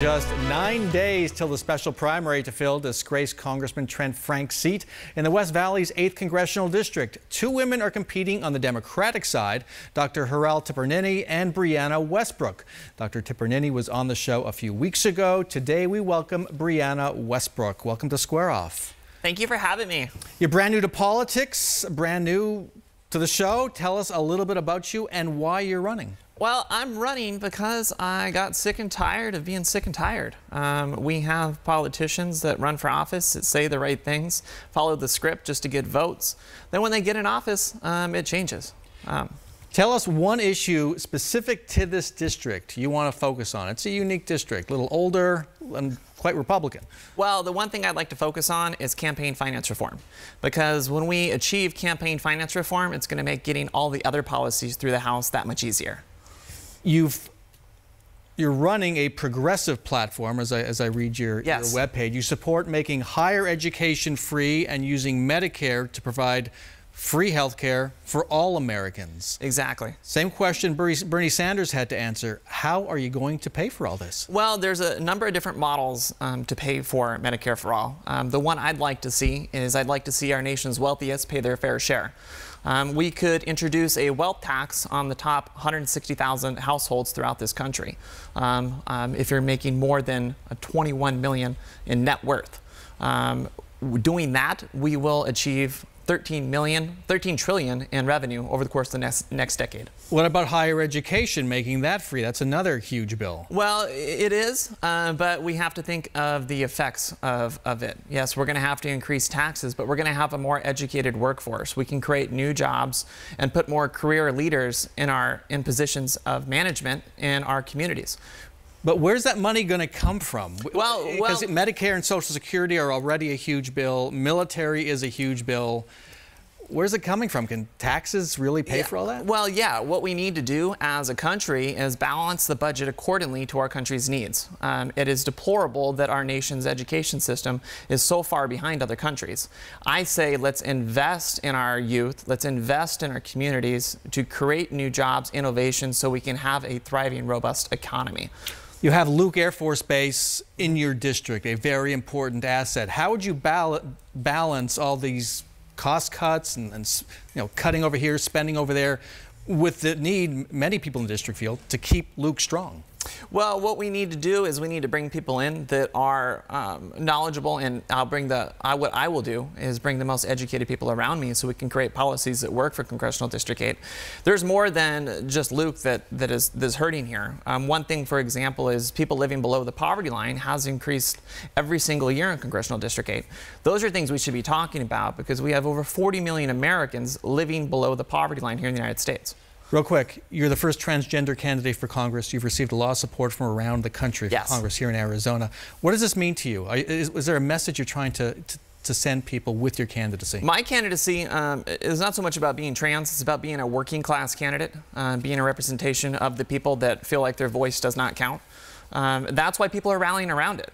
Just 9 days till the special primary to fill disgraced Congressman Trent Frank's seat in the West Valley's 8th Congressional District. Two women are competing on the Democratic side, Dr. Harel Tipernini and Brianna Westbrook. Dr. Tipernini was on the show a few weeks ago. Today we welcome Brianna Westbrook. Welcome to Square Off. Thank you for having me. You're brand new to politics, brand new to the show. Tell us a little bit about you and why you're running. Well, I'm running because I got sick and tired of being sick and tired. We have politicians that run for office that say the right things, follow the script just to get votes. Then when they get in office, it changes. Tell us one issue specific to this district you want to focus on. It's a unique district, a little older and quite Republican. Well, the one thing I'd like to focus on is campaign finance reform. Because when we achieve campaign finance reform, it's going to make getting all the other policies through the House that much easier. You're running a progressive platform, as I read your webpage. You support making higher education free and using Medicare to provide free health care for all Americans. Exactly. Same question Bernie Sanders had to answer. How are you going to pay for all this? Well, there's a number of different models to pay for Medicare for all. The one I'd like to see is I'd like to see our nation's wealthiest pay their fair share. We could introduce a wealth tax on the top 160,000 households throughout this country. If you're making more than $21 million in net worth. Doing that, we will achieve $13 trillion in revenue over the course of the next decade. What about higher education, making that free? That's another huge bill. Well, it is, but we have to think of the effects of it. Yes, we're going to have to increase taxes, but we're going to have a more educated workforce. We can create new jobs and put more career leaders in positions of management in our communities. But where's that money going to come from? Well, because Medicare and Social Security are already a huge bill. Military is a huge bill. Where's it coming from? Can taxes really pay for all that? Well, yeah. What we need to do as a country is balance the budget accordingly to our country's needs. It is deplorable that our nation's education system is so far behind other countries. I say let's invest in our youth. Let's invest in our communities to create new jobs, innovation, so we can have a thriving, robust economy. You have Luke Air Force Base in your district, a very important asset. How would you balance all these cost cuts and cutting over here, spending over there, with the need many people in the district feel to keep Luke strong? Well, what we need to do is we need to bring people in that are knowledgeable, and what I will do is bring the most educated people around me so we can create policies that work for Congressional District 8. There's more than just Luke that is hurting here. One thing, for example, is people living below the poverty line has increased every single year in Congressional District 8. Those are things we should be talking about because we have over 40 million Americans living below the poverty line here in the United States. Real quick, you're the first transgender candidate for Congress. You've received a lot of support from around the country for Congress here in Arizona. What does this mean to you? Is there a message you're trying to send people with your candidacy? My candidacy is not so much about being trans. It's about being a working class candidate, being a representation of the people that feel like their voice does not count. That's why people are rallying around it,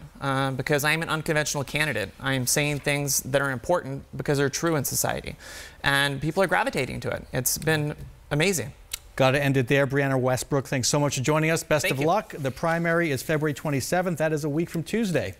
because I am an unconventional candidate. I am saying things that are important because they're true in society, and people are gravitating to it. It's been amazing. Got to end it there. Brianna Westbrook, thanks so much for joining us. Best of luck. The primary is February 27th. That is a week from Tuesday.